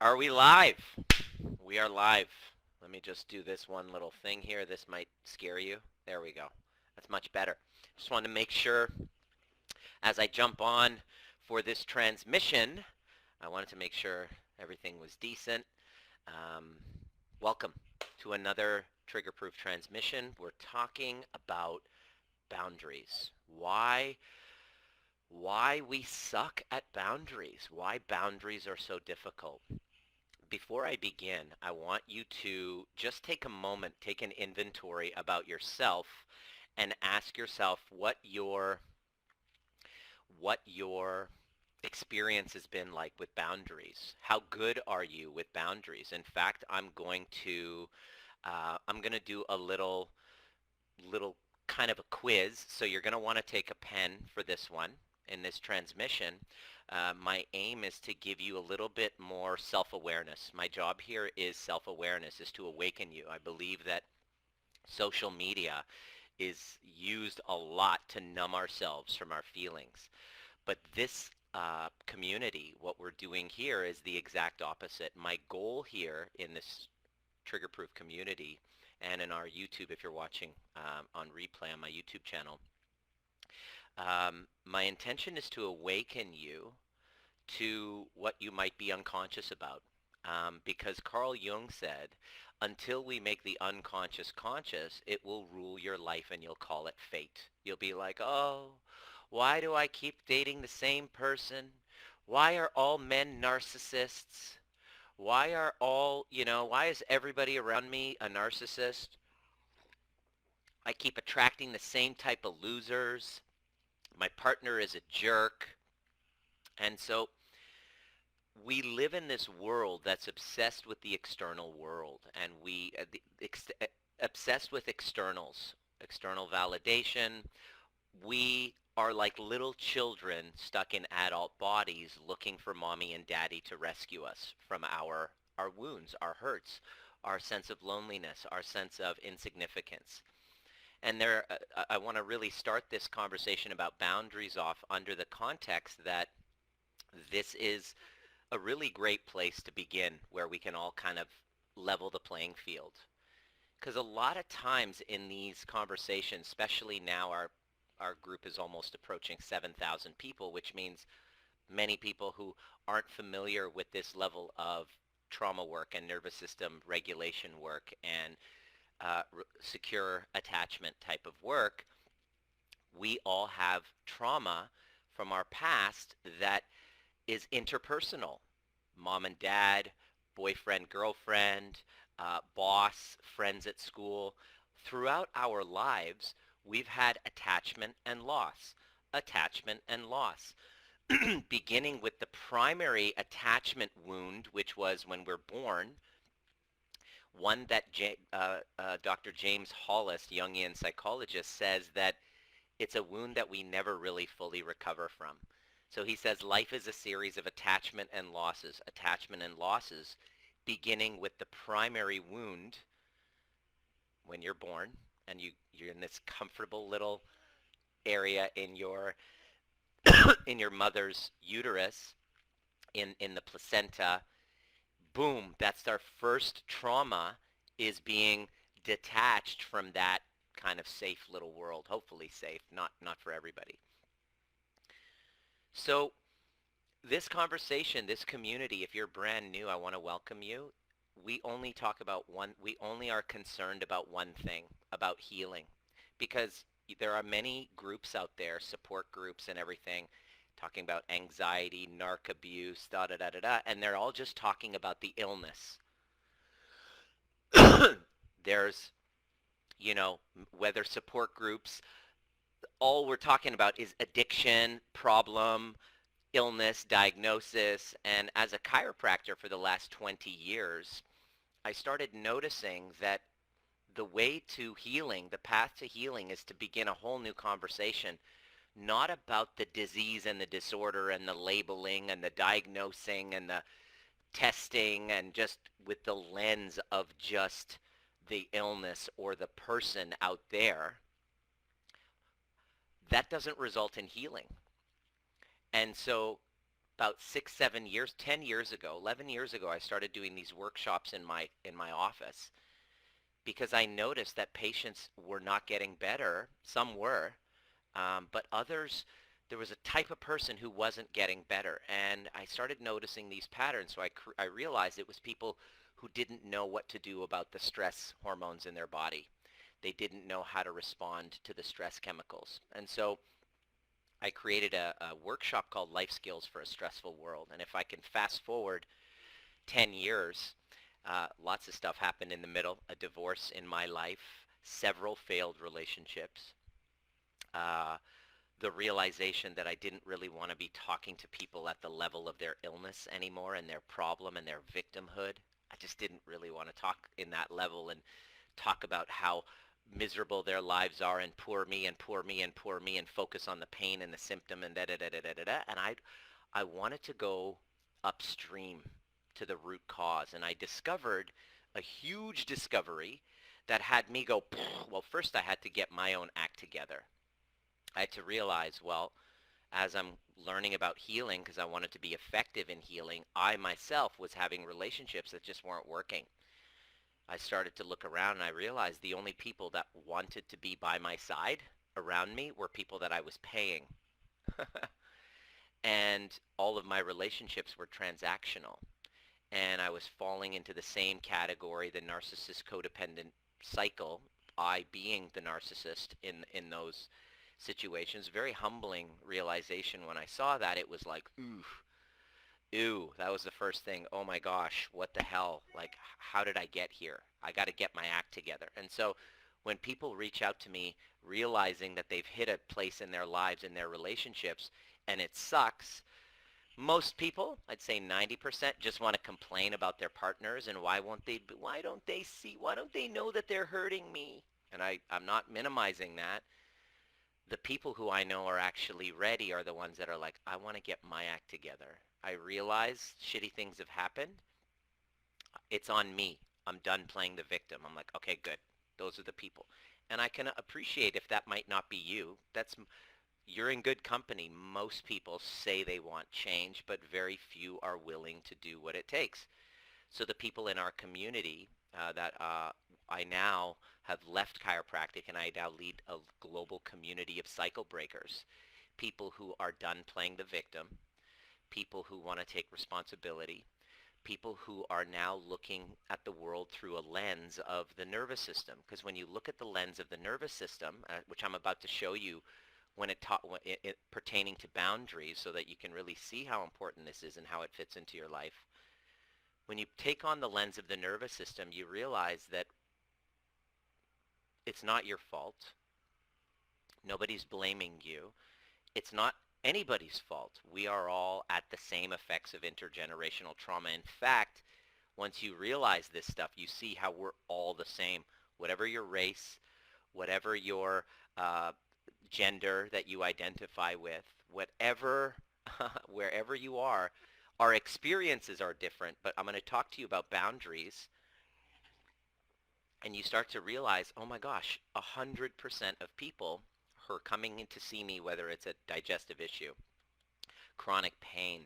Are we live? We are live. Let me just do this one little thing here. This might scare you. There we go. That's much better. Just wanted to make sure as I jump on for this transmission, I wanted to make sure everything was decent. Um, Welcome to another trigger-proof transmission. We're talking about boundaries. Why we suck at boundaries. Why boundaries are so difficult. Before I begin, I want you to just take a moment, take an inventory about yourself and ask yourself what your experience has been like with boundaries. How good are you with boundaries? In fact, I'm going to do a little kind of a quiz. So you're going to want to take a pen for this one in this transmission. My aim is to give you a little bit more self-awareness. My job here is self-awareness, is to awaken you. I believe that social media is used a lot to numb ourselves from our feelings. But this community, what we're doing here is the exact opposite. My goal here in this trigger-proof community and in our YouTube, if you're watching on replay on my YouTube channel, my intention is to awaken you to what you might be unconscious about. Because Carl Jung said, until we make the unconscious conscious, it will rule your life and you'll call it fate. You'll be like, oh, why do I keep dating the same person? Why are all men narcissists? Why is everybody around me a narcissist? I keep attracting the same type of losers. My partner is a jerk. And so we live in this world that's obsessed with the external world, and obsessed with externals, external validation. We are like little children stuck in adult bodies looking for mommy and daddy to rescue us from our wounds, our hurts, our sense of loneliness, our sense of insignificance. And I want to really start this conversation about boundaries off under the context that this is a really great place to begin where we can all kind of level the playing field. Because a lot of times in these conversations, especially now our group is almost approaching 7,000 people, which means many people who aren't familiar with this level of trauma work and nervous system regulation work and secure attachment type of work, we all have trauma from our past that is interpersonal. Mom and dad, boyfriend, girlfriend, boss, friends at school. Throughout our lives, we've had attachment and loss, attachment and loss. Beginning with the primary attachment wound, which was when we're born, one that Dr. James Hollis, Jungian psychologist, says that it's a wound that we never really fully recover from. So he says life is a series of attachment and losses, beginning with the primary wound when you're born, and you're in this comfortable little area in your in your mother's uterus, in the placenta. Boom, that's our first trauma, is being detached from that kind of safe little world. Hopefully safe, not for everybody. So this conversation, this community, if you're brand new, I want to welcome you. We only are concerned about one thing, about healing. Because there are many groups out there, support groups and everything, talking about anxiety, narc abuse, da da da da da, and they're all just talking about the illness. There's, whether support groups, all we're talking about is addiction, problem, illness, diagnosis. And as a chiropractor for the last 20 years, I started noticing that the way to healing, the path to healing, is to begin a whole new conversation, not about the disease and the disorder and the labeling and the diagnosing and the testing, and just with the lens of just the illness or the person out there. That doesn't result in healing. And so about 6, 7 years, 10 years ago, 11 years ago, I started doing these workshops in my office because I noticed that patients were not getting better. Some were, but others, there was a type of person who wasn't getting better. And I started noticing these patterns. So I realized it was people who didn't know what to do about the stress hormones in their body. They didn't know how to respond to the stress chemicals. And so I created a workshop called Life Skills for a Stressful World. And if I can fast forward 10 years, lots of stuff happened in the middle. A divorce in my life, several failed relationships, uh, the realization that I didn't really want to be talking to people at the level of their illness anymore and their problem and their victimhood. I just didn't really want to talk in that level and talk about how miserable their lives are and poor me and poor me and poor me and focus on the pain and the symptom and da da da da da da da. And I wanted to go upstream to the root cause. And I discovered a huge discovery that had me go, well, first I had to get my own act together. I had to realize, well, as I'm learning about healing, because I wanted to be effective in healing, I myself was having relationships that just weren't working. I started to look around and I realized the only people that wanted to be by my side around me were people that I was paying. And all of my relationships were transactional. And I was falling into the same category, the narcissist codependent cycle, I being the narcissist in those situations. Very humbling realization when I saw that. It was like, ooh, ew, that was the first thing. Oh my gosh, what the hell? Like, how did I get here? I got to get my act together. And so when people reach out to me realizing that they've hit a place in their lives, in their relationships, and it sucks, most people, I'd say 90%, just want to complain about their partners and why don't they see, why don't they know that they're hurting me? And I'm not minimizing that. The people who I know are actually ready are the ones that are like, I want to get my act together. I realize shitty things have happened. It's on me. I'm done playing the victim. I'm like, okay, good. Those are the people. And I can appreciate if that might not be you. You're in good company. Most people say they want change, but very few are willing to do what it takes. So the people in our community that I now have left chiropractic and I now lead a global community of cycle breakers, people who are done playing the victim, people who want to take responsibility, people who are now looking at the world through a lens of the nervous system. Because when you look at the lens of the nervous system, which I'm about to show you when it pertaining to boundaries so that you can really see how important this is and how it fits into your life. When you take on the lens of the nervous system, you realize that it's not your fault. Nobody's blaming you. It's not anybody's fault. We are all at the same effects of intergenerational trauma. In fact, once you realize this stuff, you see how we're all the same. Whatever your race, whatever your gender that you identify with, whatever, wherever you are, our experiences are different. But I'm going to talk to you about boundaries. And you start to realize, oh my gosh, 100% of people who are coming in to see me, whether it's a digestive issue, chronic pain,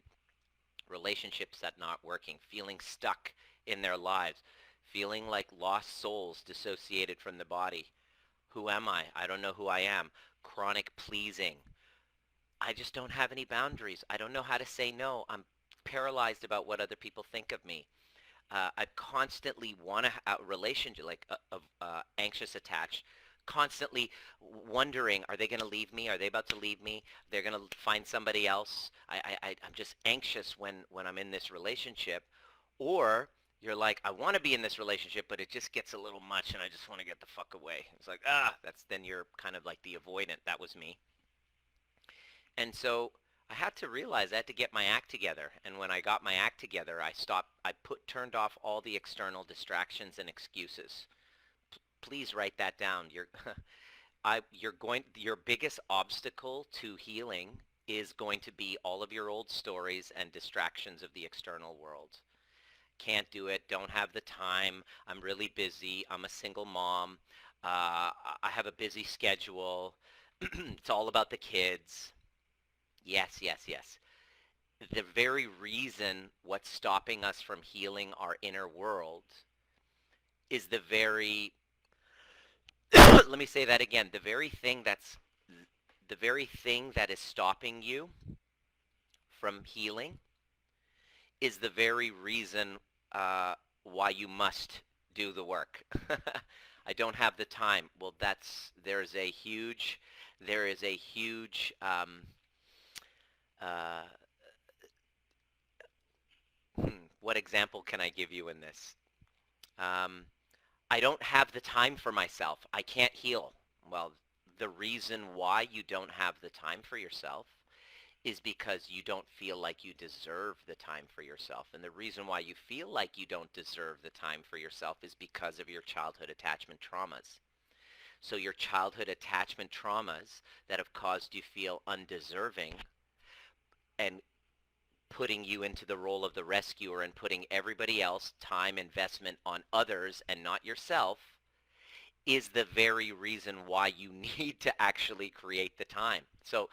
relationships that not working, feeling stuck in their lives, feeling like lost souls dissociated from the body. Who am I? I don't know who I am. Chronic pleasing. I just don't have any boundaries. I don't know how to say no. I'm paralyzed about what other people think of me. I constantly want a relationship, like anxious attached, constantly wondering, are they going to leave me? Are they about to leave me? They're going to find somebody else. I'm just anxious when I'm in this relationship. Or you're like, I want to be in this relationship, but it just gets a little much and I just want to get the fuck away. It's like, then you're kind of like the avoidant. That was me. And so I had to realize I had to get my act together. And when I got my act together, turned off all the external distractions and excuses. Please write that down. Your biggest obstacle to healing is going to be all of your old stories and distractions of the external world. Can't do it, don't have the time, I'm really busy, I'm a single mom, I have a busy schedule, it's all about the kids. Yes, yes, yes. The very reason what's stopping us from healing our inner world is the very, let me say that again, the very thing that is stopping you from healing is the very reason why you must do the work. I don't have the time. Well, there is a huge, uh, what example can I give you in this? Um, I don't have the time for myself. I can't heal. Well, the reason why you don't have the time for yourself is because you don't feel like you deserve the time for yourself. And the reason why you feel like you don't deserve the time for yourself is because of your childhood attachment traumas. So your childhood attachment traumas that have caused you feel undeserving and putting you into the role of the rescuer and putting everybody else time investment on others and not yourself is the very reason why you need to actually create the time. So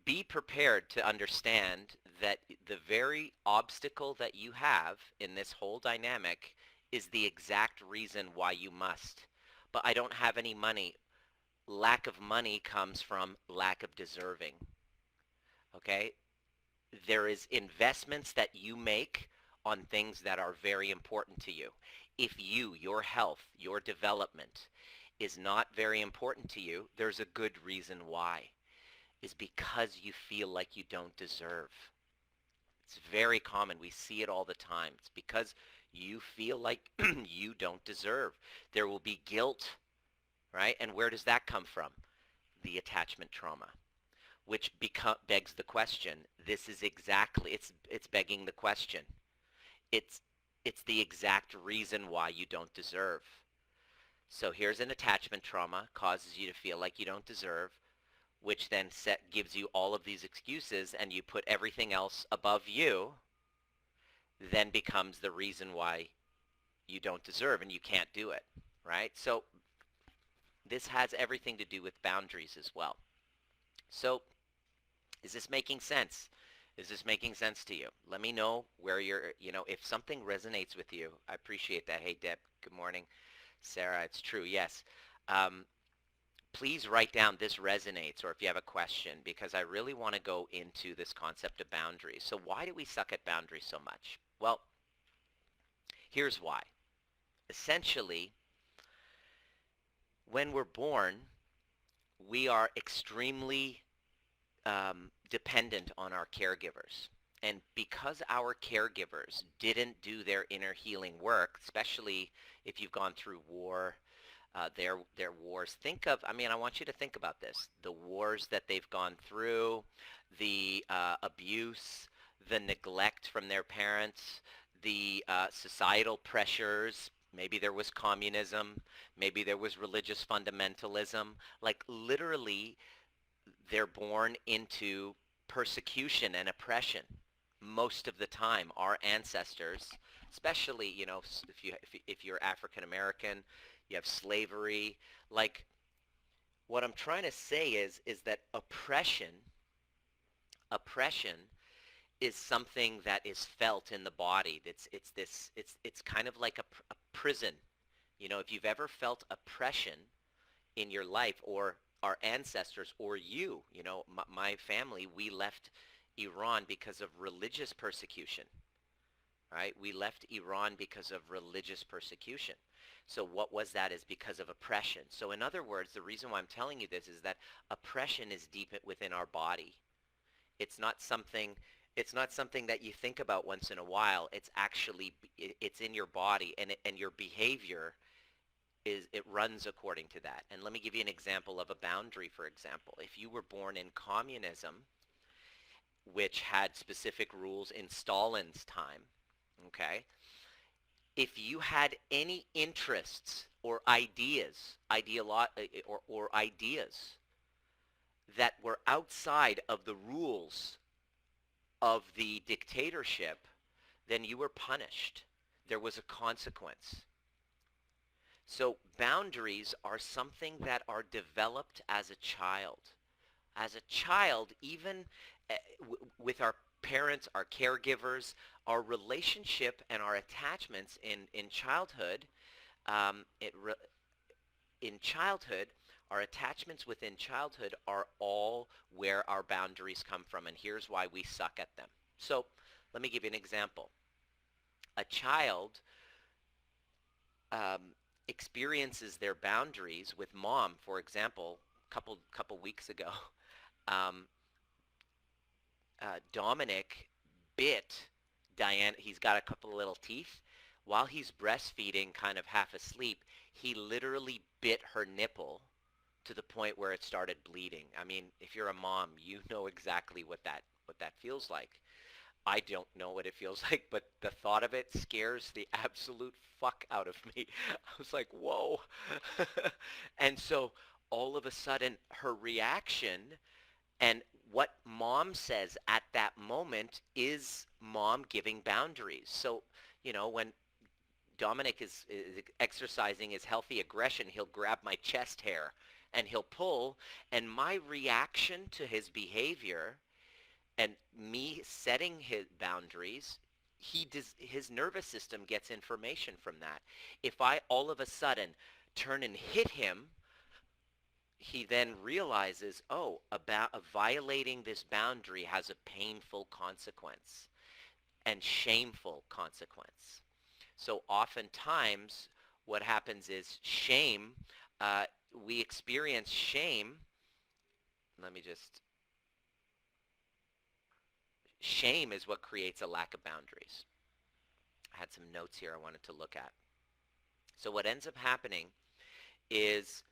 be prepared to understand that the very obstacle that you have in this whole dynamic is the exact reason why you must. But I don't have any money. Lack of money comes from lack of deserving. Okay? There is investments that you make on things that are very important to you. If your health, your development is not very important to you, there's a good reason why. Is because you feel like you don't deserve. It's very common. We see it all the time. It's because you feel like you don't deserve. There will be guilt, right? And where does that come from? The attachment trauma, which begs the question. This is exactly, it's begging the question. It's, it's the exact reason why you don't deserve. So here's an attachment trauma, causes you to feel like you don't deserve, which then gives you all of these excuses, and you put everything else above you, then becomes the reason why you don't deserve and you can't do it, right? So this has everything to do with boundaries as well. So is this making sense? Is this making sense to you? Let me know where if something resonates with you. I appreciate that. Hey, Deb, good morning. Sarah, it's true. Yes. Please write down this resonates, or if you have a question, because I really want to go into this concept of boundaries. So why do we suck at boundaries so much? Well, here's why. Essentially, when we're born, we are extremely dependent on our caregivers. And because our caregivers didn't do their inner healing work, especially if you've gone through war, their wars. I want you to think about this. The wars that they've gone through, the abuse, the neglect from their parents, the societal pressures. Maybe there was communism. Maybe there was religious fundamentalism. Like literally, they're born into persecution and oppression most of the time. Our ancestors, especially, if you're African American, you have slavery. Like what I'm trying to say is that oppression is something that is felt in the body. It's kind of like a prison. If you've ever felt oppression in your life, or our ancestors, or my family, we left Iran because of religious persecution, right? We left Iran because of religious persecution. So what was that? Is because of oppression. So in other words, the reason why I'm telling you this is that oppression is deep within our body. It's not something it's not something that you think about once in a while. It's in your body, and your behavior it runs according to that. And let me give you an example of a boundary. For example, if you were born in communism, which had specific rules in Stalin's time, okay? If you had any interests or ideas that were outside of the rules of the dictatorship, then you were punished. There was a consequence. So boundaries are something that are developed as a child. As a child, even with our parents, our caregivers, our relationship and our attachments in childhood, um, it re- in childhood, our attachments within childhood are all where our boundaries come from, and here's why we suck at them. So let me give you an example. A child um, experiences their boundaries with mom, for example, couple weeks ago. Um, Dominic bit Diane. He's got a couple of little teeth. While he's breastfeeding, kind of half asleep, he literally bit her nipple to the point where it started bleeding. I mean, if you're a mom, you know exactly what that feels like. I don't know what it feels like, but the thought of it scares the absolute fuck out of me. I was like, whoa. And so all of a sudden, her reaction and what mom says at that moment is mom giving boundaries. So, when Dominic is exercising his healthy aggression, he'll grab my chest hair and he'll pull. And my reaction to his behavior and me setting his boundaries, his nervous system gets information from that. If I all of a sudden turn and hit him, he then realizes, oh, about violating this boundary has a painful consequence and shameful consequence. So oftentimes what happens is shame, uh, we experience shame. Let me just, shame is what creates a lack of boundaries. I had some notes here I wanted to look at. So what ends up happening is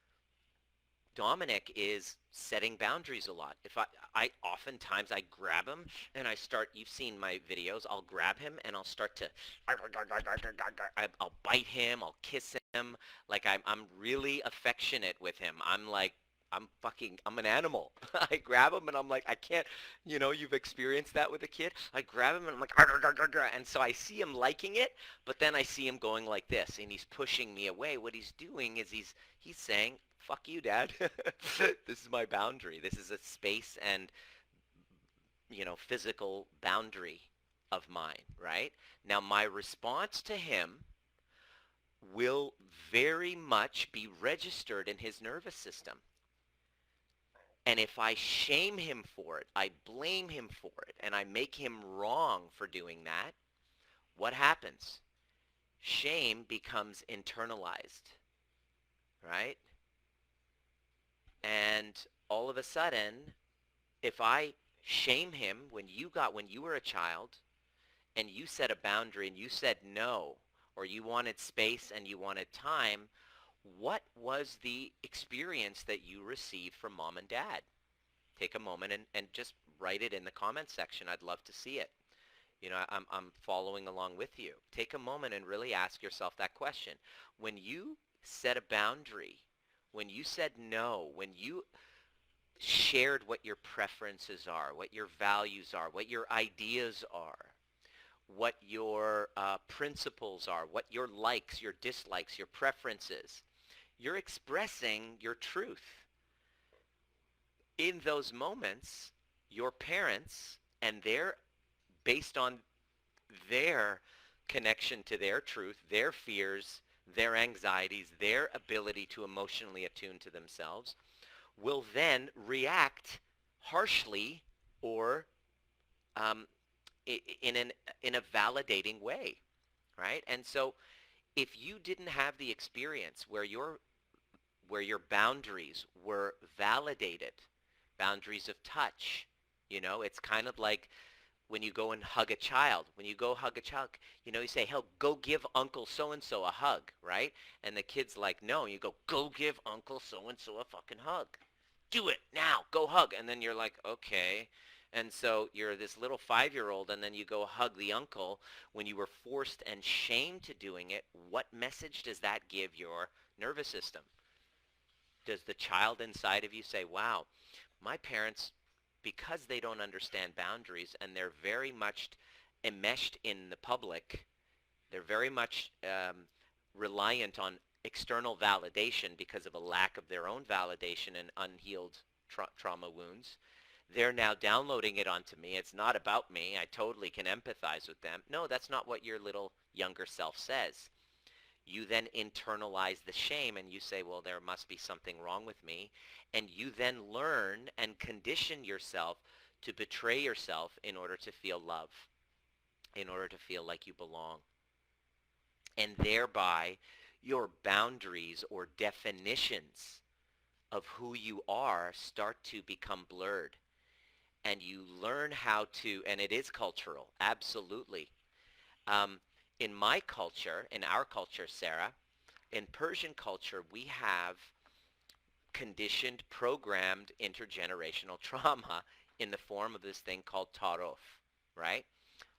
Dominic is setting boundaries a lot. If I oftentimes I grab him and I start, you've seen my videos, I'll grab him and I'll start to, I'll bite him, I'll kiss him, like I'm really affectionate with him. I'm an animal. I grab him and I'm like, I can't, you've experienced that with a kid. I grab him and I'm like, and so I see him liking it, but then I see him going like this and he's pushing me away. What he's doing is he's saying, fuck you, Dad. This is my boundary. This is a space and, physical boundary of mine, right? Now, my response to him will very much be registered in his nervous system. And if I shame him for it, I blame him for it, and I make him wrong for doing that, what happens? Shame becomes internalized, right? And all of a sudden, if I shame him when you were a child and you set a boundary and you said no, or you wanted space and you wanted time, what was the experience that you received from mom and dad? Take a moment and just write it in the comment section. I'd love to see it. I'm following along with you. Take a moment and really ask yourself that question. When you set a boundary, when you said no, when you shared what your preferences are, what your values are, what your ideas are, what your principles are, what your likes, your dislikes, your preferences, you're expressing your truth. In those moments, your parents and based on their connection to their truth, their fears, their anxieties, their ability to emotionally attune to themselves, will then react harshly or um, in a validating way, right? And so if you didn't have the experience where your boundaries were validated, boundaries of touch, it's kind of like when you go and hug a child. When you go hug a child, you say, "Hey, go give Uncle so-and-so a hug," right? And the kid's like, "No." You go give Uncle so-and-so a fucking hug. Do it now. Go hug. And then you're like, okay. And so you're this little 5-year-old and then you go hug the uncle when you were forced and shamed to doing it. What message does that give your nervous system? Does the child inside of you say, wow, my parents, because they don't understand boundaries and they're very much enmeshed in the public, they're very much reliant on external validation because of a lack of their own validation and unhealed trauma wounds. They're now downloading it onto me. It's not about me. I totally can empathize with them. No, that's not what your little younger self says. You then internalize the shame and you say, well, there must be something wrong with me. And you then learn and condition yourself to betray yourself in order to feel love, in order to feel like you belong. And thereby, your boundaries or definitions of who you are start to become blurred. And you learn how to, and it is cultural, absolutely. Um, in my culture, in our culture, Sarah, in Persian culture, we have conditioned, programmed intergenerational trauma in the form of this thing called tarof, right?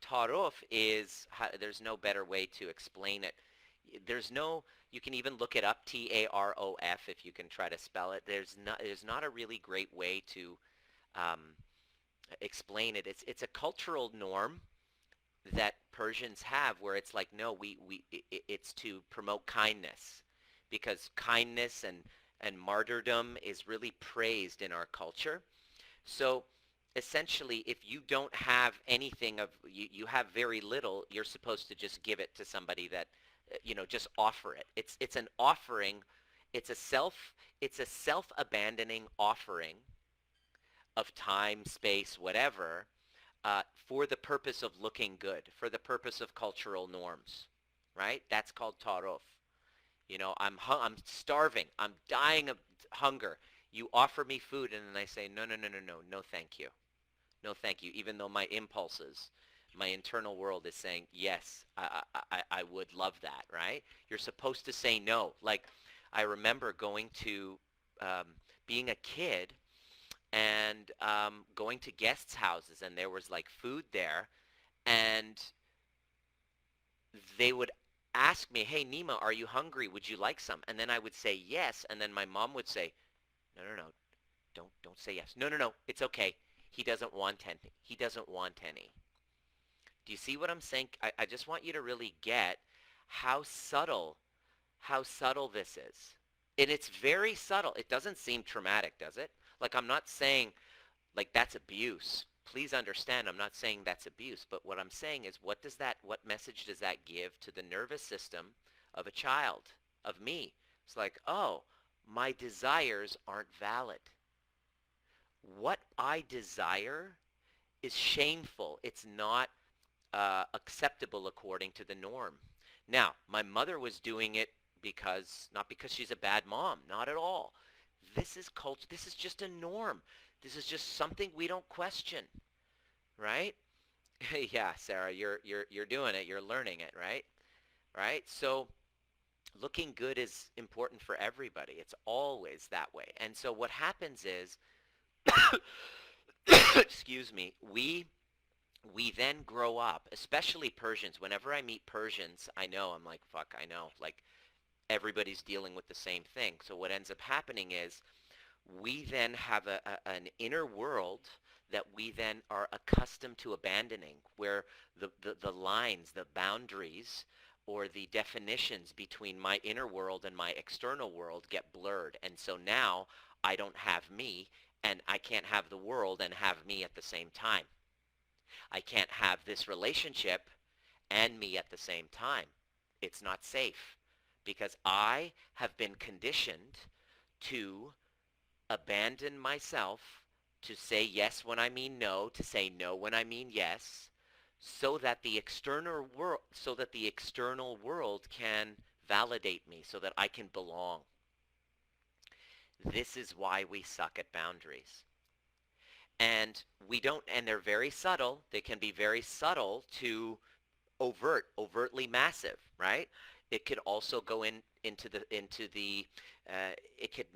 Tarof is, there's no better way to explain it. There's no, you can even look it up, Tarof, if you can try to spell it. There's not a really great way to um, explain it. It's a cultural norm that Persians have where it's like, no, it's to promote kindness because kindness and martyrdom is really praised in our culture. So essentially, if you don't have anything of, you have very little, you're supposed to just give it to somebody that, just offer it. It's an offering. It's a self, it's a self-abandoning offering of time, space, whatever, for the purpose of looking good, for the purpose of cultural norms, right? That's called tarof. I'm starving. I'm dying of hunger. You offer me food, and then I say, no, no, no, no, no, no, thank you. No, thank you. Even though my impulses, my internal world is saying, yes, I would love that, right? You're supposed to say no. Like, I remember going to, um, being a kid and going to guests' houses, and there was like food there, and they would ask me, "Hey, Nima, are you hungry? Would you like some?" And then I would say yes, and then my mom would say, "No, no, no, don't say yes. No, no, no, it's okay. He doesn't want any. He doesn't want any." Do you see what I'm saying? I just want you to really get how subtle, how subtle this is. And it's very subtle. It doesn't seem traumatic, does it? Like I'm not saying like that's abuse. Please understand, I'm not saying that's abuse, but what I'm saying is what message does that give to the nervous system of a child, of me? It's like, oh, my desires aren't valid. What I desire is shameful. It's not acceptable according to the norm. Now, my mother was doing it not because she's a bad mom, not at all. This is culture. This is just a norm. This is just something we don't question, right? Yeah, Sarah, you're doing it. You're learning it, right? Right? So looking good is important for everybody. It's always that way. And so what happens is, excuse me, we then grow up, especially Persians. Whenever I meet Persians, I know I'm like, fuck, I know, like everybody's dealing with the same thing. So what ends up happening is we then have an inner world that we then are accustomed to abandoning, where the lines, the boundaries, or the definitions between my inner world and my external world get blurred. And so now I don't have me, and I can't have the world and have me at the same time. I can't have this relationship and me at the same time. It's not safe because I have been conditioned to abandon myself, to say yes when I mean no, to say no when I mean yes, so that the external world can validate me, so that I can belong. This is why we suck at boundaries. And we don't, and they're very subtle. They can be very subtle to overtly massive, right? It could also go into the it could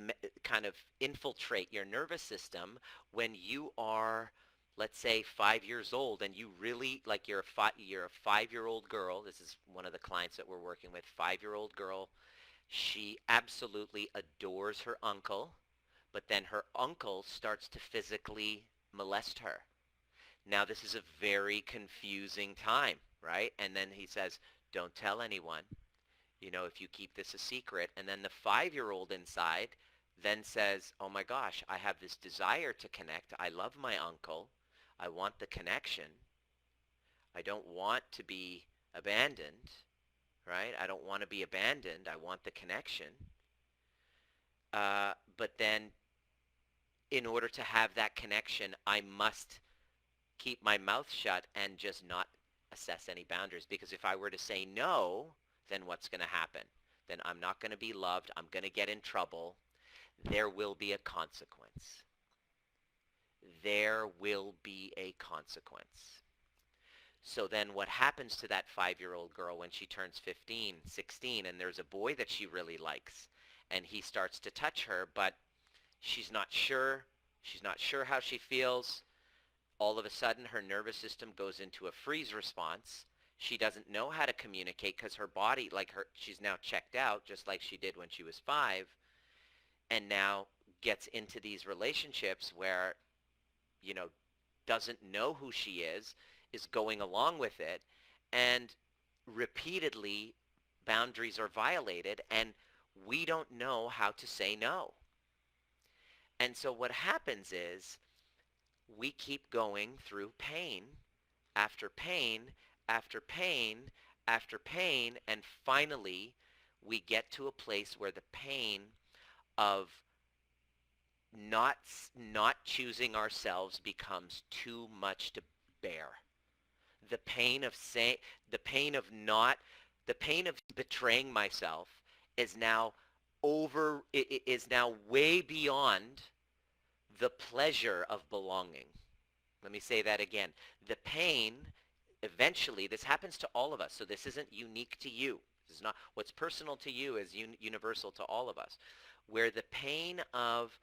kind of infiltrate your nervous system when you are, let's say, 5 years old, and you really like you're a 5-year-old girl. This is one of the clients that we're working with. 5-year-old girl. She absolutely adores her uncle, but then her uncle starts to physically molest her. Now, this is a very confusing time, right? And then he says, don't tell anyone, if you keep this a secret. And then the 5-year-old inside then says, oh my gosh, I have this desire to connect. I love my uncle. I want the connection. I don't want to be abandoned, right? I don't want to be abandoned. I want the connection. But then in order to have that connection, I must keep my mouth shut and just not assess any boundaries. Because if I were to say no, then what's going to happen? Then I'm not going to be loved. I'm going to get in trouble. There will be a consequence. There will be a consequence. So then what happens to that 5-year-old girl when she turns 15, 16, and there's a boy that she really likes, and he starts to touch her, but she's not sure. She's not sure how she feels. All of a sudden, her nervous system goes into a freeze response. She doesn't know how to communicate because her body, she's now checked out, just like she did when she was 5, and now gets into these relationships where, you know, doesn't know who she is going along with it, and repeatedly boundaries are violated, and we don't know how to say no. And so what happens is we keep going through pain after pain after pain after pain, and finally we get to a place where the pain of not choosing ourselves becomes too much to bear. The pain of the pain of betraying myself is now is now way beyond the pleasure of belonging. Let me say that again. The pain, eventually, this happens to all of us, so this isn't unique to you. This is not what's personal to you is universal to all of us. Where the pain of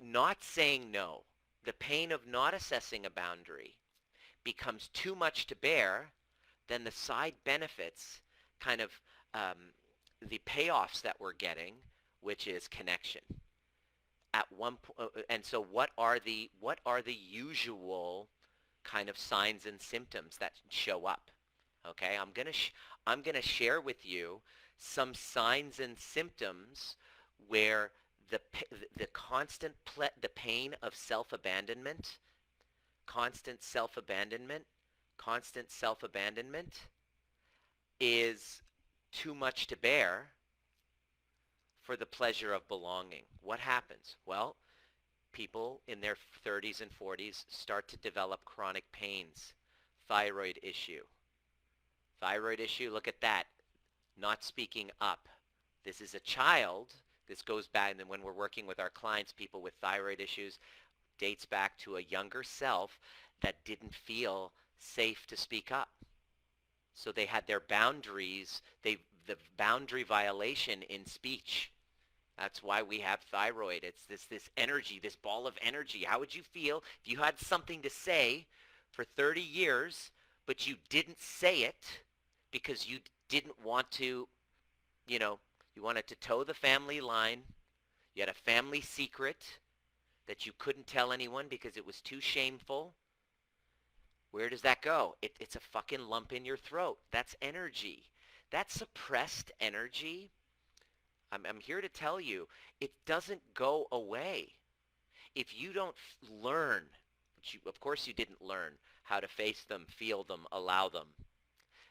not saying no, the pain of not assessing a boundary becomes too much to bear, then the side benefits, kind of the payoffs that we're getting, which is connection. At one point, and so what are the usual kind of signs and symptoms that show up? Okay, I'm gonna share with you some signs and symptoms where the constant the pain of self-abandonment, constant self-abandonment is too much to bear for the pleasure of belonging. What happens? Well, people in their 30s and 40s start to develop chronic pains. Thyroid issue. Look at that. Not speaking up. This is a child. This goes back, and then when we're working with our clients, people with thyroid issues, dates back to a younger self that didn't feel safe to speak up. So they had their boundaries, the boundary violation in speech. That's why we have thyroid. It's this energy, this ball of energy. How would you feel if you had something to say for 30 years, but you didn't say it because you didn't want to, you wanted to toe the family line. You had a family secret that you couldn't tell anyone because it was too shameful. Where does that go? It's a fucking lump in your throat. That's energy. That suppressed energy, I'm here to tell you, it doesn't go away. If you don't learn, which of course you didn't learn, how to face them, feel them, allow them,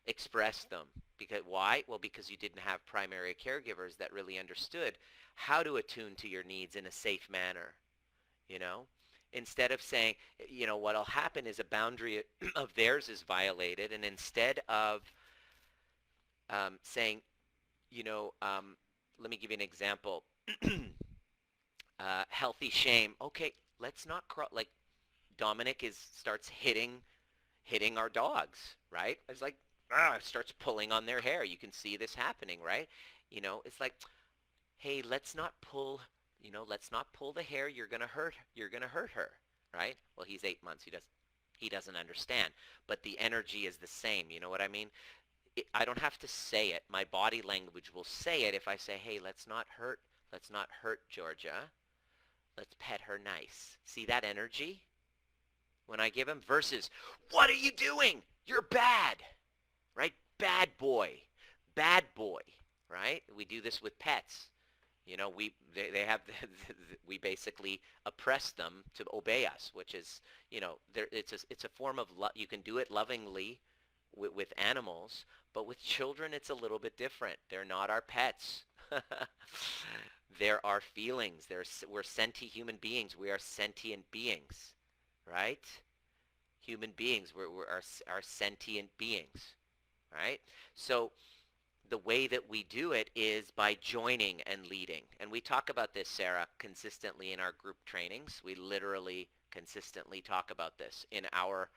express them. Because why? Well, because you didn't have primary caregivers that really understood how to attune to your needs in a safe manner. Instead of saying, what'll happen is a boundary of theirs is violated, and instead of saying, let me give you an example. Healthy shame. Okay, let's not like Dominic starts hitting our dogs, right? It's like starts pulling on their hair. You can see this happening, right? It's like, hey, let's not pull the hair. You're gonna hurt her, right? Well, he's 8 months. He doesn't understand, but the energy is the same. You know what I mean? I don't have to say it. My body language will say it. If I say, hey, let's not hurt Georgia. Let's pet her nice. See that energy when I give him versus, what are you doing? You're bad, right? Bad boy, right? We do this with pets. You know, they have we basically oppress them to obey us, which is, you know, it's a form of you can do it lovingly with animals, but with children it's a little bit different. They're not our pets. There are feelings. We're sentient human beings. We are sentient beings, right? Human beings. Are sentient beings, right? So the way that we do it is by joining and leading. And we talk about this, Sarah, consistently in our group trainings. We literally consistently talk about this in our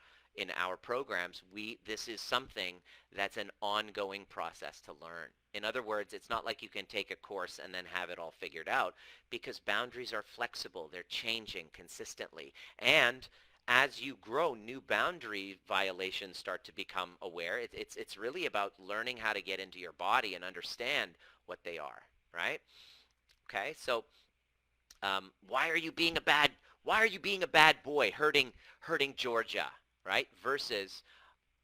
programs. This is something that's an ongoing process to learn. In other words, it's not like you can take a course and then have it all figured out, because boundaries are flexible. They're changing consistently. And as you grow, new boundary violations start to become aware. It's really about learning how to get into your body and understand what they are, right? Okay, so why are you being a bad boy, hurting Georgia, right? Versus,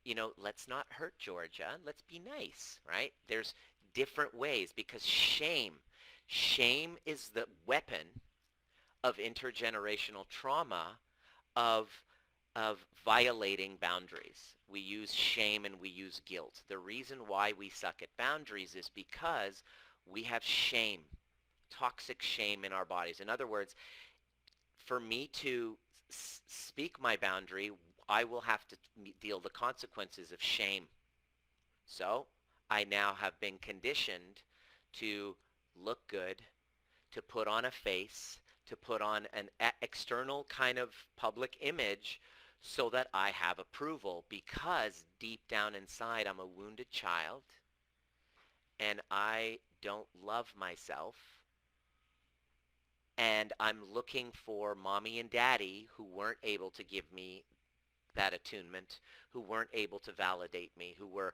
you know, let's not hurt Georgia. Let's be nice, right? There's different ways, because shame is the weapon of intergenerational trauma, of violating boundaries. We use shame and we use guilt. The reason why we suck at boundaries is because we have shame, toxic shame in our bodies. In other words, for me to speak my boundary, I will have to deal the consequences of shame. So I now have been conditioned to look good, to put on a face, to put on an external kind of public image so that I have approval, because deep down inside I'm a wounded child and I don't love myself, and I'm looking for mommy and daddy who weren't able to give me that attunement, who weren't able to validate me, who were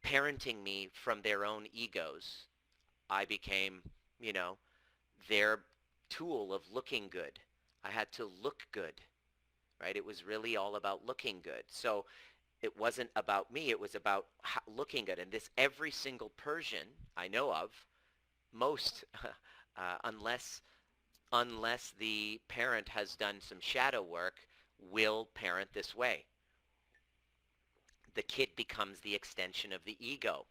parenting me from their own egos. I became, you know, their tool of looking good. I had to look good, right? It was really all about looking good. So it wasn't about me. It was about looking good. And this, every single Persian I know of, most, unless the parent has done some shadow work, will parent this way. The kid becomes the extension of the ego,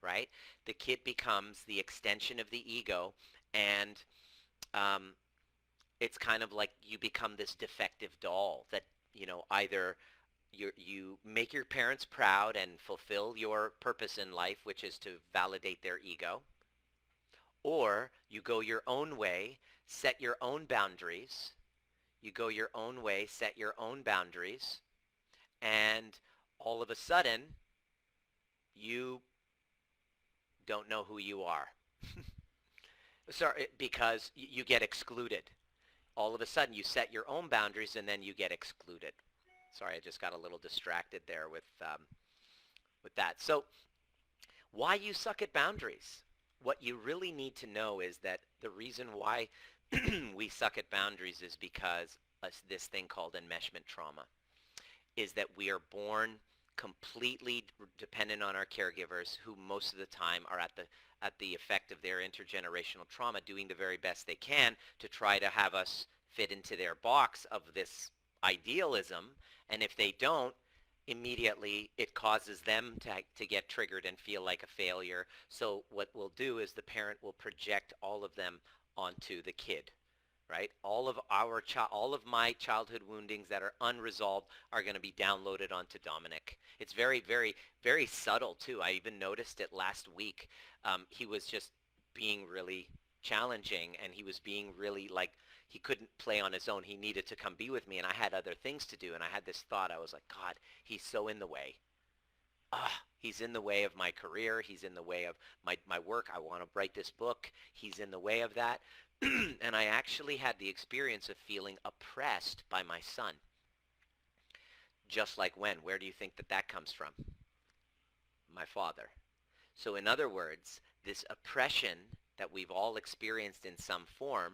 right? The kid becomes the extension of the ego, and um, it's kind of like you become this defective doll that, you know, either you make your parents proud and fulfill your purpose in life, which is to validate their ego, or you go your own way, set your own boundaries. You go your own way, set your own boundaries, and all of a sudden, you don't know who you are. Sorry, because you get excluded. All of a sudden, you set your own boundaries, and then you get excluded. Sorry, I just got a little distracted there with that. So why you suck at boundaries? What you really need to know is that the reason why we suck at boundaries is because this thing called enmeshment trauma, is that we are born completely dependent on our caregivers, who most of the time are at the effect of their intergenerational trauma, doing the very best they can to try to have us fit into their box of this idealism. And if they don't, immediately it causes them to get triggered and feel like a failure. So what we'll do is the parent will project all of them onto the kid, right? All of my childhood woundings that are unresolved are going to be downloaded onto Dominic. It's very, very, very subtle too. I even noticed it last week. He was just being really challenging, and he was being really like, he couldn't play on his own. He needed to come be with me, and I had other things to do. And I had this thought. I was like, God, he's so in the way. He's in the way of my career. He's in the way of my work. I want to write this book. He's in the way of that. And I actually had the experience of feeling oppressed by my son. Just like when? Where do you think that comes from? My father. So in other words, this oppression that we've all experienced in some form,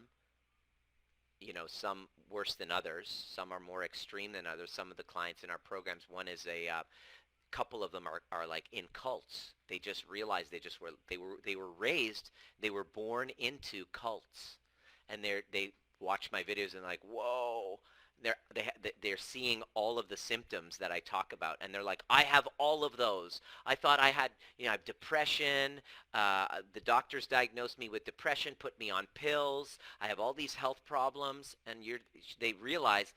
you know, some worse than others, some are more extreme than others. Some of the clients in our programs, one is couple of them are like in cults. They just realized they were raised, they were born into cults, and they watch my videos and like, whoa, they're seeing all of the symptoms that I talk about, and they're like, I have all of those. I thought I had, I have depression. The doctors diagnosed me with depression, put me on pills. I have all these health problems, and they realize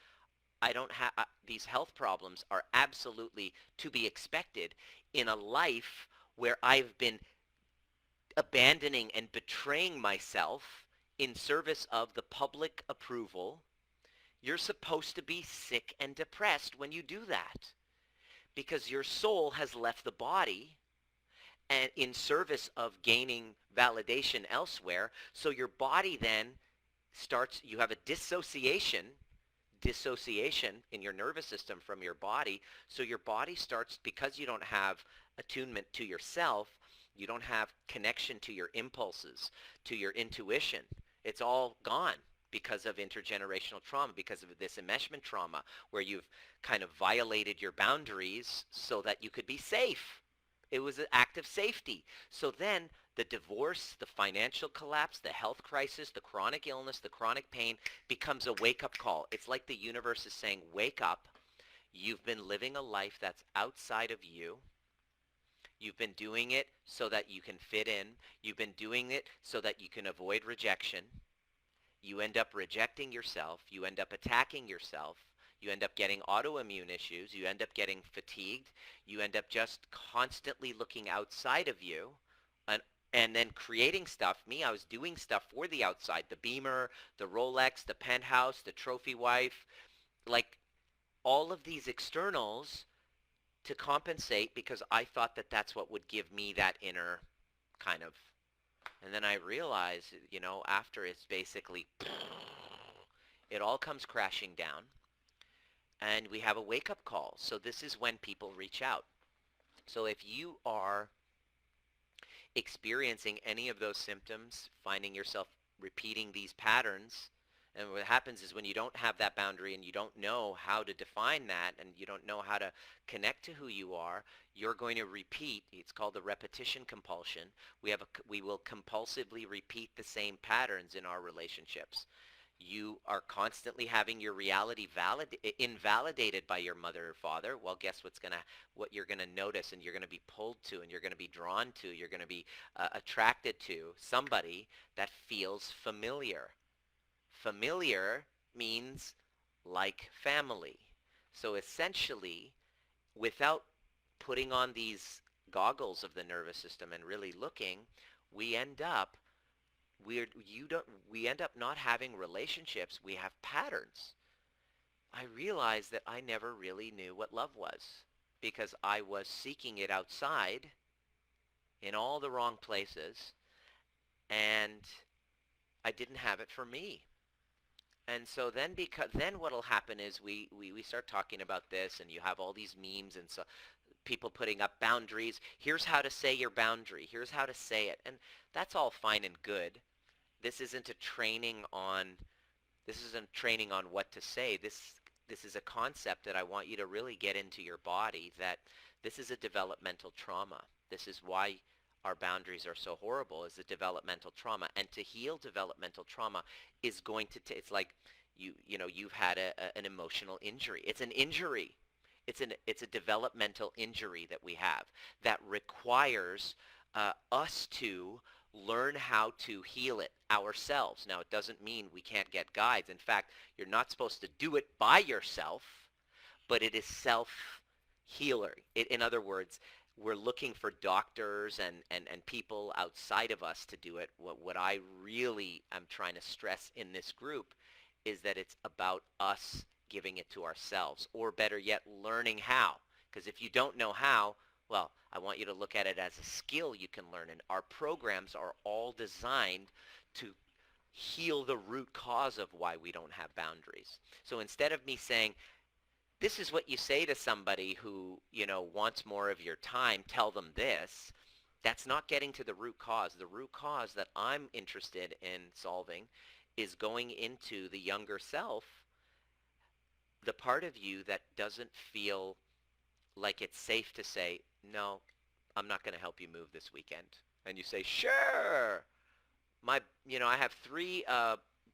I don't have these health problems are absolutely to be expected in a life where I've been abandoning and betraying myself in service of the public approval. You're supposed to be sick and depressed when you do that because your soul has left the body and in service of gaining validation elsewhere. So your body then you have a dissociation in your nervous system from your body. So your body starts, because you don't have attunement to yourself, you don't have connection to your impulses, to your intuition. It's all gone because of intergenerational trauma, because of this enmeshment trauma, where you've kind of violated your boundaries so that you could be safe. It was an act of safety. So then the divorce, the financial collapse, the health crisis, the chronic illness, the chronic pain becomes a wake-up call. It's like the universe is saying, wake up. You've been living a life that's outside of you. You've been doing it so that you can fit in. You've been doing it so that you can avoid rejection. You end up rejecting yourself. You end up attacking yourself. You end up getting autoimmune issues. You end up getting fatigued. You end up just constantly looking outside of you and then creating stuff. I was doing stuff for the outside, the Beamer, the Rolex, the penthouse, the trophy wife, like all of these externals to compensate because I thought that that's what would give me that inner kind of. And then I realized, after it's basically, it all comes crashing down and we have a wake-up call. So this is when people reach out. So if you are experiencing any of those symptoms, finding yourself repeating these patterns, and what happens is when you don't have that boundary and you don't know how to define that and you don't know how to connect to who you are, you're going to repeat. It's called the repetition compulsion. We will compulsively repeat the same patterns in our relationships. You are constantly having your reality invalidated by your mother or father. Well, guess what you're gonna notice, and you're gonna be pulled to, and you're gonna be drawn to, you're gonna be attracted to somebody that feels familiar. Familiar means like family. So essentially, without putting on these goggles of the nervous system and really looking, we end up we end up not having relationships. We have patterns. I realized that I never really knew what love was because I was seeking it outside in all the wrong places, and I didn't have it for me. And so then what'll happen is we start talking about this, and you have all these memes and so people putting up boundaries. Here's how to say your boundary. Here's how to say it. And that's all fine and good. This isn't a training on what to say. This is a concept that I want you to really get into your body, that this is a developmental trauma. This is why our boundaries are so horrible, is the developmental trauma. And to heal developmental trauma is going to it's like you've had an emotional injury. It's an injury. It's a developmental injury that we have that requires us to learn how to heal it ourselves. Now, it doesn't mean we can't get guides. In fact, you're not supposed to do it by yourself, but it is self-healer. In other words, we're looking for doctors and people outside of us to do it. What I really am trying to stress in this group is that it's about us giving it to ourselves, or better yet, learning how. Because if you don't know how, well, I want you to look at it as a skill you can learn. And our programs are all designed to heal the root cause of why we don't have boundaries. So instead of me saying, this is what you say to somebody who, wants more of your time, tell them this, that's not getting to the root cause. The root cause that I'm interested in solving is going into the younger self, the part of you that doesn't feel like it's safe to say, no, I'm not going to help you move this weekend. And you say, sure, I have three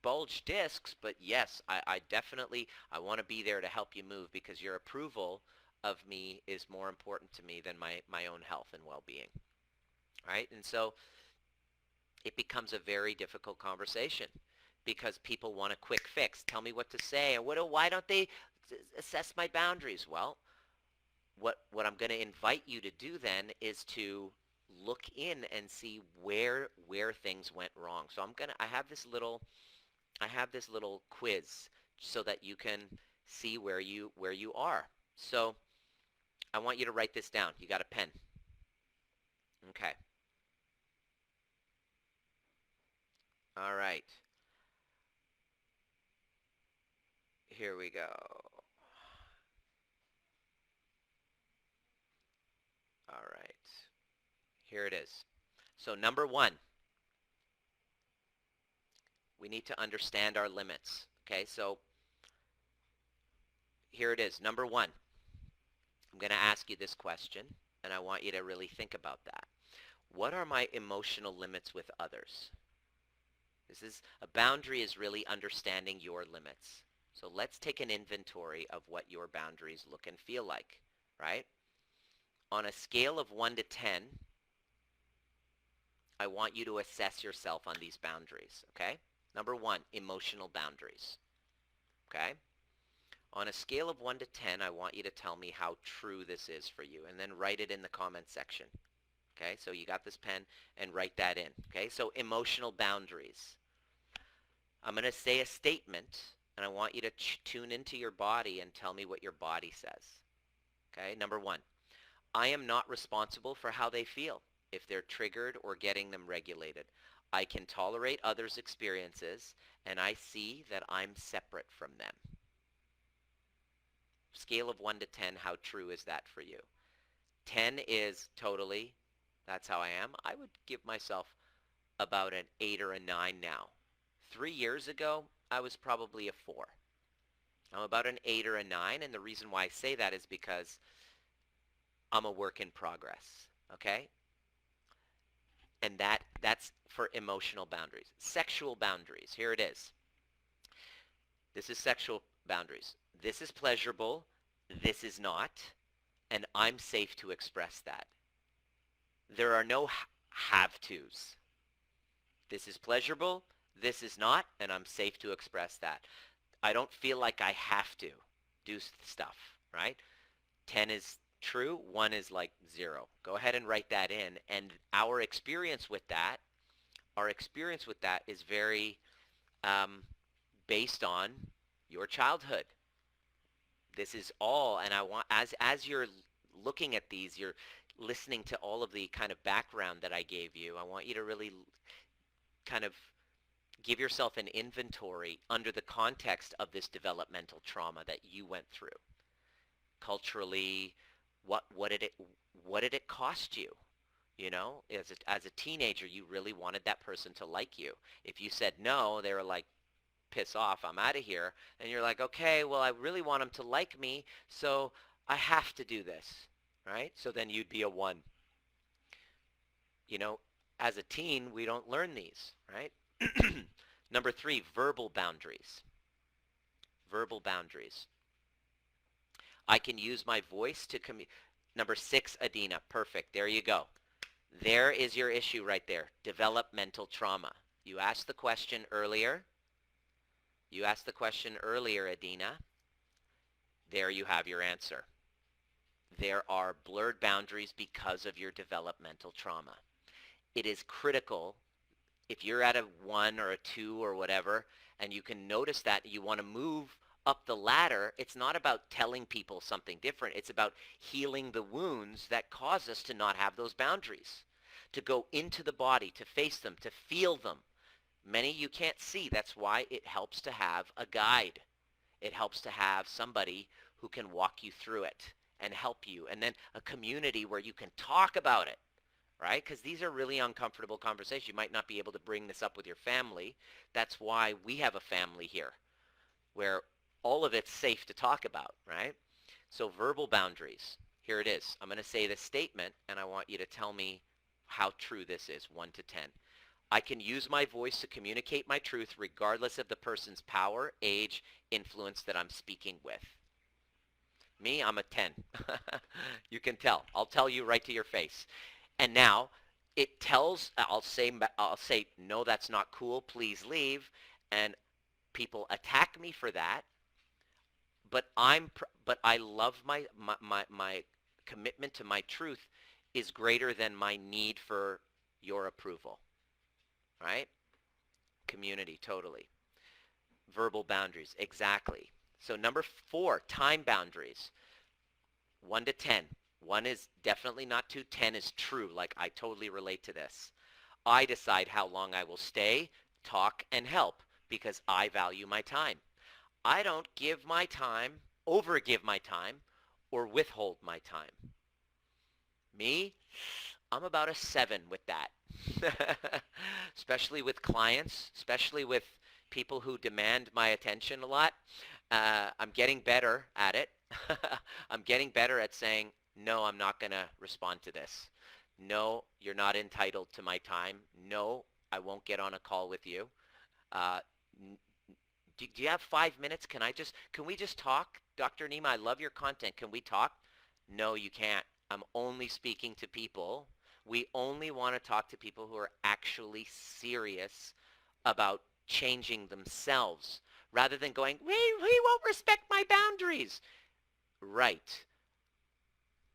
bulge discs, but yes, I definitely, I want to be there to help you move because your approval of me is more important to me than my own health and well-being, right? And so it becomes a very difficult conversation because people want a quick fix. Tell me what to say, and why don't they assess my boundaries? Well, what I'm going to invite you to do then is to look in and see where things went wrong. So I have this little quiz so that you can see where you are. So I want you to write this down. You got a pen? Okay. All right. Here we go. All right. Here it is. So number one, we need to understand our limits. Okay, so here it is. Number one, I'm going to ask you this question, and I want you to really think about that. What are my emotional limits with others? A boundary is really understanding your limits. So let's take an inventory of what your boundaries look and feel like, right? On a scale of 1 to 10, I want you to assess yourself on these boundaries, okay? Number one, emotional boundaries, okay? On a scale of 1 to 10, I want you to tell me how true this is for you, and then write it in the comment section, okay? So you got this pen, and write that in, okay? So emotional boundaries. I'm going to say a statement, and I want you to tune into your body and tell me what your body says, okay? Number one, I am not responsible for how they feel, if they're triggered or getting them regulated. I can tolerate others' experiences, and I see that I'm separate from them. Scale of 1 to 10, how true is that for you? 10 is totally, that's how I am. I would give myself about an 8 or a 9 now. 3 years ago, I was probably a 4. I'm about an 8 or a 9, and the reason why I say that is because I'm a work in progress, okay? And that's for emotional boundaries. Sexual boundaries, here it is. This is sexual boundaries. This is pleasurable, this is not, and I'm safe to express that. There are no have-tos. This is pleasurable, this is not, and I'm safe to express that. I don't feel like I have to do stuff, right? 10 is true, 1 is like 0. Go ahead and write that in, and our experience with that is very based on your childhood. This is all, and I want, as you're looking at these, you're listening to all of the kind of background that I gave you. I want you to really kind of give yourself an inventory under the context of this developmental trauma that you went through. Culturally, what did it cost you? You know, as a teenager, you really wanted that person to like you. If you said no, they were like, piss off, I'm out of here. And you're like, okay, well, I really want them to like me, so I have to do this, right? So then you'd be a 1. You know, as a teen, we don't learn these, right? Number 3, verbal boundaries. Verbal boundaries. I can use my voice to Number 6, Adina. Perfect. There you go. There is your issue right there. Developmental trauma. You asked the question earlier. Adina. There you have your answer. There are blurred boundaries because of your developmental trauma. It is critical if you're at a 1 or a 2 or whatever, and you can notice that you want to move up the ladder. It's not about telling people something different. It's about healing the wounds that cause us to not have those boundaries, to go into the body, to face them, to feel them. Many you can't see. That's why it helps to have a guide. It helps to have somebody who can walk you through it and help you, and then a community where you can talk about it, right? Because these are really uncomfortable conversations. You might not be able to bring this up with your family. That's why we have a family here where all of it's safe to talk about, right? So verbal boundaries. Here it is. I'm going to say this statement, and I want you to tell me how true this is, 1 to 10. I can use my voice to communicate my truth regardless of the person's power, age, influence that I'm speaking with. Me, I'm a 10. You can tell. I'll tell you right to your face. And now it tells, I'll say, no, that's not cool. Please leave. And people attack me for that. But I love my commitment to my truth is greater than my need for your approval. Right? Community, totally. Verbal boundaries, exactly. So number 4, time boundaries. 1 to 10. 1 is definitely not too. 10 is true. Like, I totally relate to this. I decide how long I will stay, talk, and help because I value my time. I don't give my time, overgive my time, or withhold my time. Me, I'm about a 7 with that. Especially with clients, especially with people who demand my attention a lot. I'm getting better at it. I'm getting better at saying, no, I'm not going to respond to this. No, you're not entitled to my time. No, I won't get on a call with you. Uh, do you have 5 minutes? Can we just talk? Dr. Nima, I love your content. Can we talk? No, you can't. I'm only speaking to people. We only want to talk to people who are actually serious about changing themselves rather than going, we won't respect my boundaries. Right.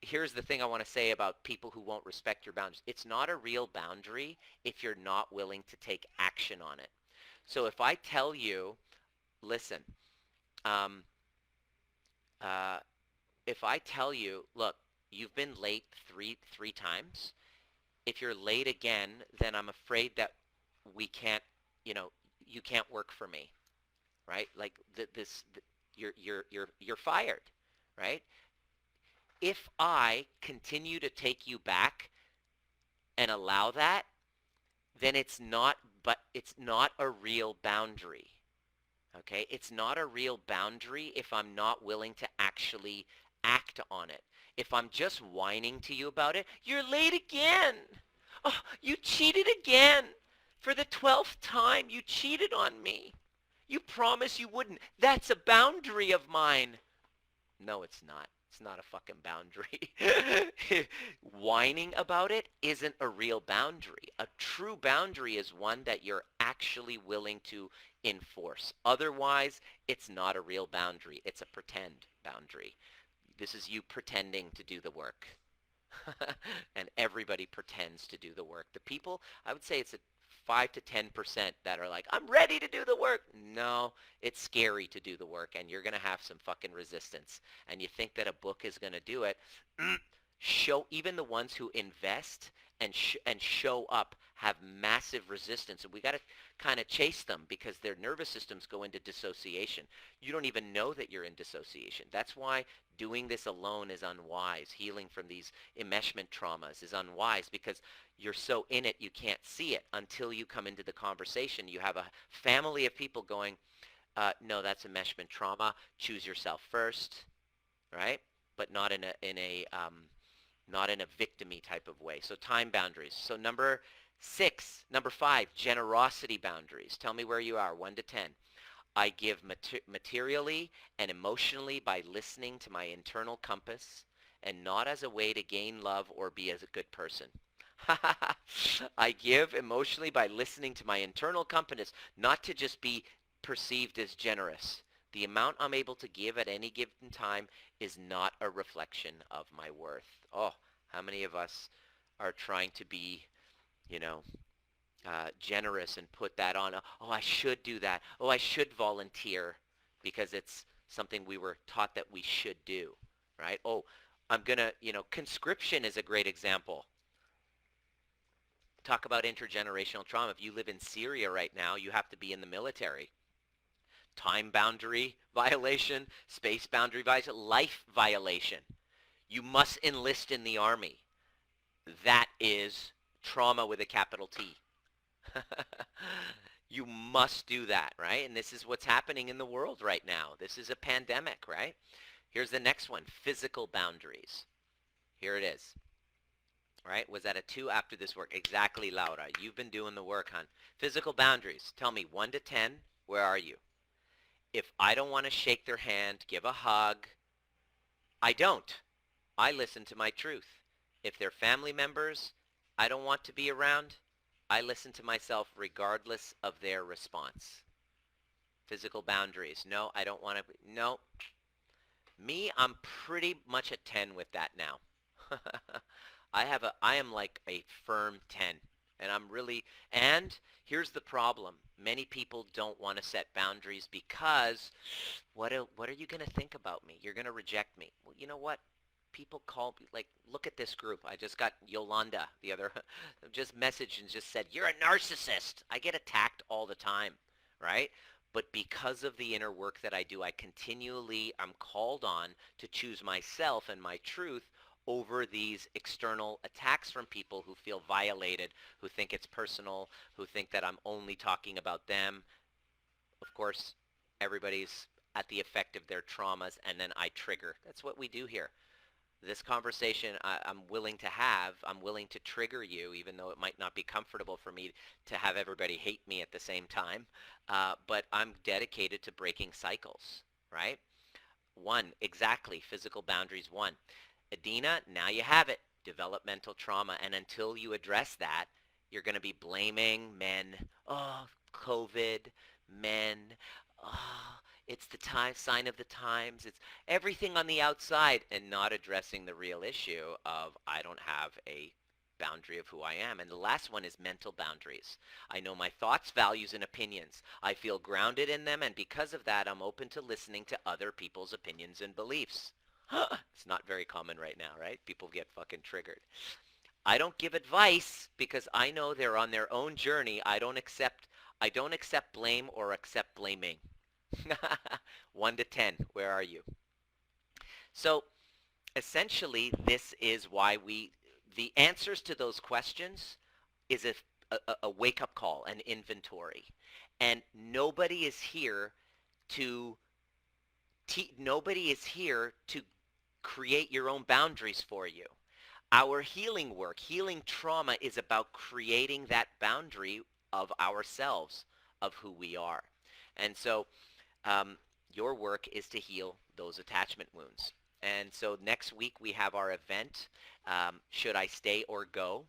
Here's the thing I want to say about people who won't respect your boundaries. It's not a real boundary if you're not willing to take action on it. So if I tell you, listen, um, if I tell you, look, you've been late three times. If you're late again, then I'm afraid that we can't, you can't work for me, right? Like you're fired, right? If I continue to take you back and allow that, then it's not a real boundary. Okay? It's not a real boundary if I'm not willing to actually act on it. If I'm just whining to you about it, you're late again. Oh, you cheated again. For the 12th time, you cheated on me. You promised you wouldn't. That's a boundary of mine. No, it's not. It's not a fucking boundary. Whining about it isn't a real boundary. A true boundary is one that you're actually willing to enforce. Otherwise, it's not a real boundary. It's a pretend boundary. This is you pretending to do the work. And everybody pretends to do the work. The people, I would say it's a 5 to 10% that are like, I'm ready to do the work. No, it's scary to do the work, and you're going to have some fucking resistance. And you think that a book is going to do it. Even the ones who invest and show up have massive resistance, and we got to kind of chase them because their nervous systems go into dissociation. You don't even know that you're in dissociation. That's why doing this alone is unwise. Healing from these enmeshment traumas is unwise because you're so in it you can't see it until you come into the conversation. You have a family of people going, no, that's enmeshment trauma. Choose yourself first, right? But not in a victim-y type of way. So time boundaries. So number 5, generosity boundaries. Tell me where you are, 1 to 10. I give materially and emotionally by listening to my internal compass and not as a way to gain love or be as a good person. I give emotionally by listening to my internal compass, not to just be perceived as generous. The amount I'm able to give at any given time is not a reflection of my worth. Oh, how many of us are trying to be, generous and put that on? Oh, I should do that. Oh, I should volunteer because it's something we were taught that we should do, right? Oh, I'm going to, conscription is a great example. Talk about intergenerational trauma. If you live in Syria right now, you have to be in the military. Time boundary violation, space boundary violation, life violation. You must enlist in the army. That is trauma with a capital T. You must do that, right? And this is what's happening in the world right now. This is a pandemic, right? Here's the next one, physical boundaries. Here it is. Right? Was that a 2 after this work? Exactly, Laura. You've been doing the work, hon. Physical boundaries. Tell me 1 to 10, where are you? If I don't want to shake their hand, give a hug, I don't. I listen to my truth. If they're family members I don't want to be around, I listen to myself regardless of their response. Physical boundaries. No, I don't want to. No. Me, I'm pretty much a 10 with that now. I am like a firm 10. And I'm really, and here's the problem. Many people don't want to set boundaries because what are you going to think about me? You're going to reject me. Well, you know what? People call me, like, look at this group. I just got Yolanda, the other, just messaged and just said, you're a narcissist. I get attacked all the time, right? But because of the inner work that I do, I'm called on to choose myself and my truth over these external attacks from people who feel violated, who think it's personal, who think that I'm only talking about them. Of course, everybody's at the effect of their traumas, and then I trigger. That's what we do here. This conversation I'm willing to have, I'm willing to trigger you, even though it might not be comfortable for me to have everybody hate me at the same time. But I'm dedicated to breaking cycles, right? 1, exactly, physical boundaries 1. Adina, now you have it, developmental trauma. And until you address that, you're going to be blaming men. Oh, COVID, men. Oh, it's the time sign of the times. It's everything on the outside and not addressing the real issue of I don't have a boundary of who I am. And the last one is mental boundaries. I know my thoughts, values, and opinions. I feel grounded in them, and because of that, I'm open to listening to other people's opinions and beliefs. It's not very common right now, right? People get fucking triggered. I don't give advice because I know they're on their own journey. I don't accept blame or accept blaming. 1 to 10, where are you? So essentially, this is why the answers to those questions is a wake-up call, an inventory. And to nobody is here to create your own boundaries for you. Our healing work, healing trauma, is about creating that boundary of ourselves, of who we are. And so um, your work is to heal those attachment wounds. And so next week we have our event, Should I Stay or Go?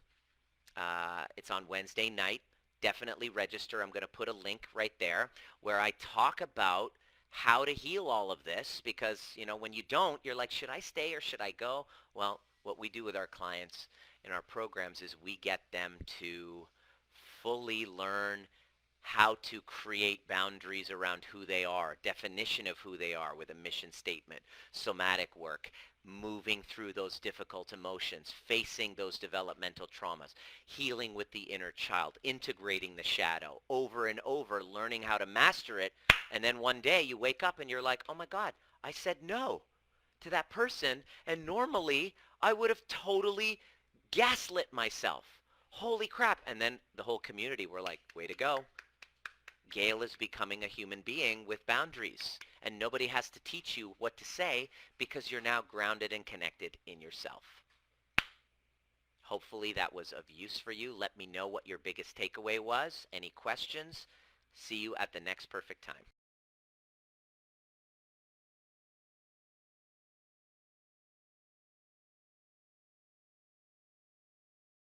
It's on Wednesday night. Definitely register. I'm going to put a link right there where I talk about how to heal all of this because, when you don't, you're like, should I stay or should I go? Well, what we do with our clients in our programs is we get them to fully learn how to create boundaries around who they are, definition of who they are with a mission statement, somatic work, moving through those difficult emotions, facing those developmental traumas, healing with the inner child, integrating the shadow over and over, learning how to master it. And then one day you wake up and you're like, oh my God, I said no to that person. And normally I would have totally gaslit myself. Holy crap. And then the whole community were like, way to go. Gail is becoming a human being with boundaries, and nobody has to teach you what to say because you're now grounded and connected in yourself. Hopefully that was of use for you. Let me know what your biggest takeaway was. Any questions? See you at the next perfect time.